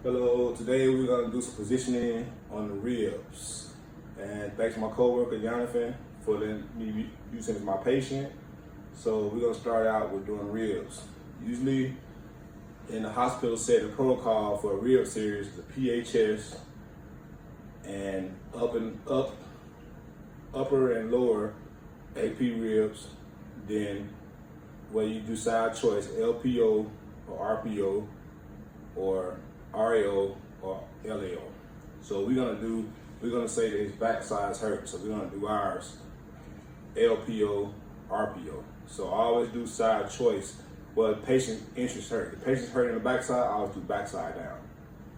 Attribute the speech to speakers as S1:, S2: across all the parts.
S1: Hello, today we're going to do some positioning on the ribs. And thanks to my coworker Jonathan for letting me use him as my patient. So we're going to start out with doing ribs. Usually in the hospital setting, protocol for a rib series is a PHS and upper and lower AP ribs. Then whether you do side choice, LPO or RPO or RAO or LAO. So we're gonna say that his backside is hurt. So we're gonna do ours LPO, RPO. So I always do side choice. Well, the patient interest hurt. The patient's hurt in the backside, I always do backside down.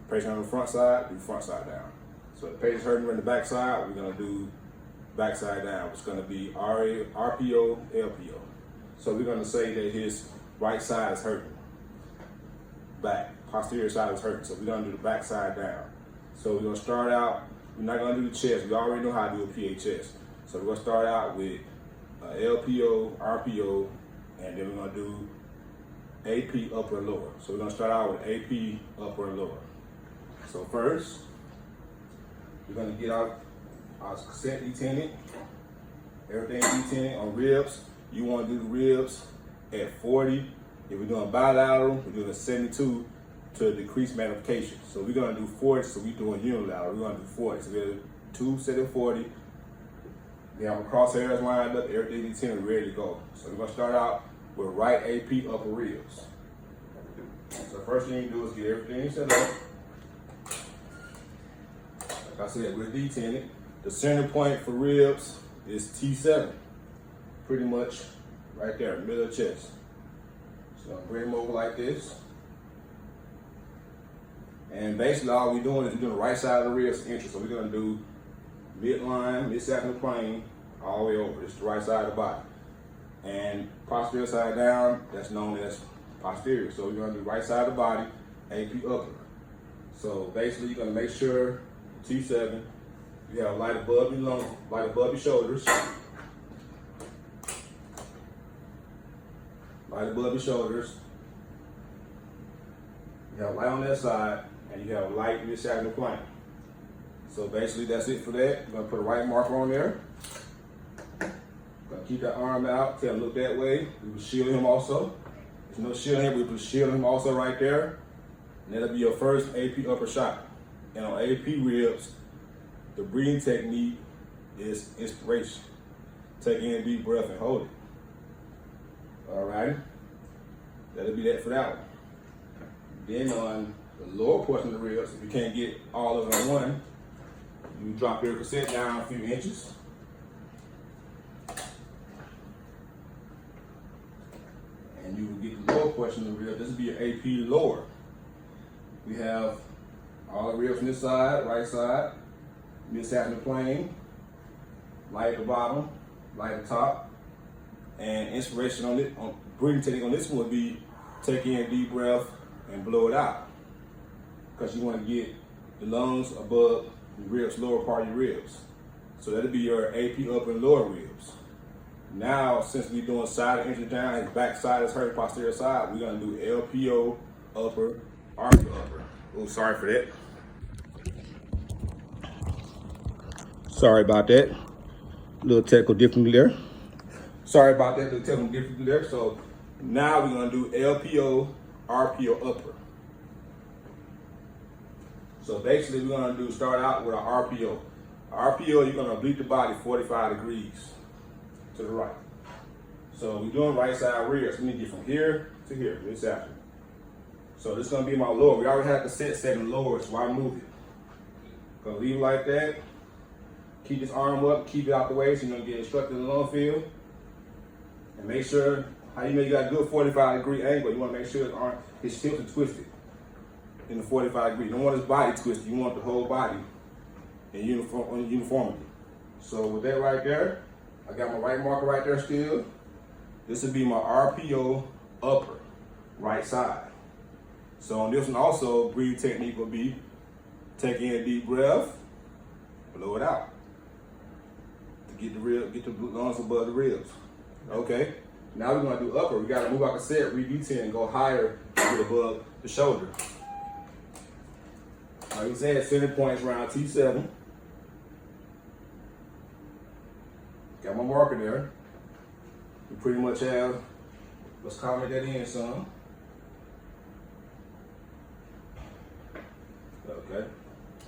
S1: Patient on the front side, do front side down. So the patient's hurting in the backside, we're gonna do backside down. It's gonna be RPO, LPO. So we're gonna say that his right side is hurting. Back, posterior side is hurting. So we're gonna do the back side down. So we're gonna start out, we're not gonna do the chest. We already know how to do a PHS. So we're gonna start out with LPO, RPO, and then we're gonna do AP upper and lower. So we're gonna start out with AP upper and lower. So first, we're gonna get our set detented. Everything detented on ribs. You wanna do the ribs at 40. If we're doing bilateral, we're doing a 72 to decrease magnification. So we're gonna do 40, so we're doing unilateral, we're gonna do 40. So we're 2 set at 40. Then our crosshairs lined up, everything detented, ready to go. So we're gonna start out with right AP upper ribs. So first thing you do is get everything set up. Like I said, we're detented. The center point for ribs is T7. Pretty much right there, middle of the chest. So bring them over like this. And basically all we're doing is we're doing the right side of the ribs entry. So we're gonna do midline, mid-sacral plane, all the way over. It's the right side of the body. And posterior side down, that's known as posterior. So we're gonna do right side of the body, AP upper. So basically you're gonna make sure T7, you have light above your lungs, light above your shoulders. Light above your shoulders. You have light on that side, and you have light mid-sacral plane. So basically that's it for that. We're gonna put a right marker on there. Gonna keep that arm out, tell him look that way. We will shield him also. There's no shield here, we will shield him also right there. And that'll be your first AP upper shot. And on AP ribs, the breathing technique is inspiration. Take in a deep breath and hold it. All right, that'll be that for that one. Then on the lower portion of the ribs, if you can't get all of it on one, you drop your cassette down a few inches. And you will get the lower portion of the rib. This will be your AP lower. We have all the ribs on this side, right side, mid-sacral plane, light at the bottom, light at the top. And inspiration on it, on breathing technique on this one would be take in a deep breath and blow it out. Because you want to get the lungs above the ribs, lower part of your ribs. So that'll be your AP upper and lower ribs. Now, since we're doing side and entry down, his back side is hurt, posterior side, we're gonna do LPO upper, RPO upper. Oh, sorry for that. Sorry about that. Little technical difficulty there. Sorry about that, the technical difficulty there. So now we're gonna do LPO, RPO upper. So basically we're gonna start out with an RPO. RPO, you're gonna oblique the body 45 degrees to the right. So we're doing right side ribs. We need to get from here to here, this after. So this is gonna be my lower. We already have the set in lower, so I move it. Gonna leave it like that. Keep this arm up, keep it out the way so you're gonna get instructed in the lung field. And make sure, how you know you got a good 45-degree angle, you want to make sure his arm, his hips are twisted in the 45 degree. You don't want his body twisted, you want the whole body in uniformity. So with that right there, I got my right marker right there still. This would be my RPO upper, right side. So on this one also, breathing technique will be take in a deep breath, blow it out. To get the lungs above the ribs. Okay, now we're gonna do upper. We gotta move our cassette, re-detent, and go higher to get above the shoulder. Like we said, center points around T7. Got my marker there. We pretty much have, let's comment that in some. Okay.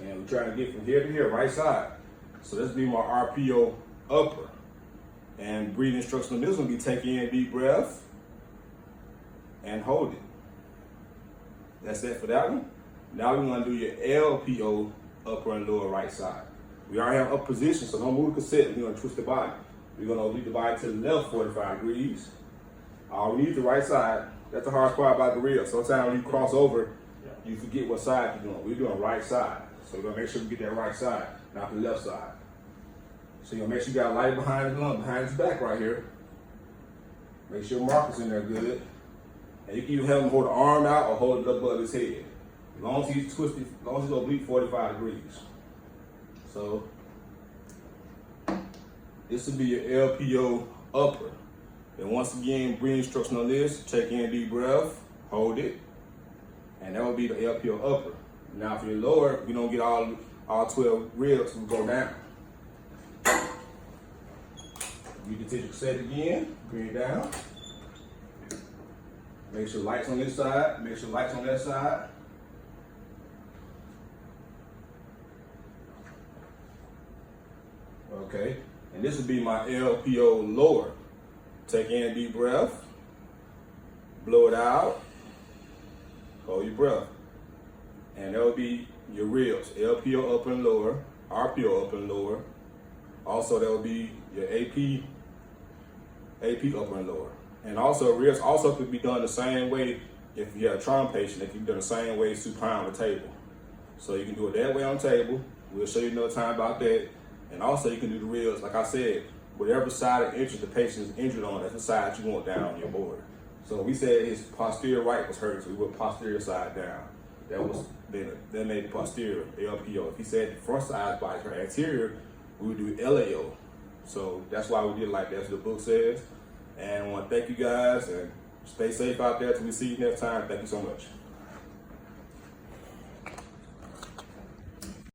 S1: And we're trying to get from here to here, right side. So this be my RPO upper. And breathing instruction on this one be take in a deep breath and hold it. That's it for that one. Now we're gonna do your LPO upper and lower right side. We already have up position, so don't move the cassette. We're gonna twist the body. We're gonna lead the body to the left 45 degrees. All we need is the right side. That's the hardest part about the rib. Sometimes when you cross over, you forget what side you're doing. We're doing right side. So we're gonna make sure we get that right side, not the left side. So you're gonna make sure you got a light behind his lung, behind his back right here. Make sure marker's in there good. And you can even have him hold the arm out or hold it up above his head. As long as he's twisted, as long as he's oblique 45 degrees. So this will be your LPO upper. And once again, breathing instruction on this, take in a deep breath, hold it, and that will be the LPO upper. Now if you're lower, we don't get all 12 ribs, we go down. You can take your cassette again, bring it down. Make sure lights on this side, make sure lights on that side. Okay, and this would be my LPO lower. Take in a deep breath, blow it out, hold your breath. And that would be your ribs, LPO upper and lower, RPO upper and lower. Also, that would be your AP upper and lower. And also, ribs also could be done the same way if you're a trauma patient, if you've done the same way supine on the table. So you can do it that way on the table. We'll show you another time about that. And also you can do the ribs, like I said, whatever side of interest the patient is injured on, that's the side you want down on your board. So we said his posterior right was hurt, so we went posterior side down. That made the posterior LPO. If he said the front side by her anterior, we would do LAO. So that's why we did it like that, that's what the book says. And I want to thank you guys and stay safe out there till we see you next time. Thank you so much.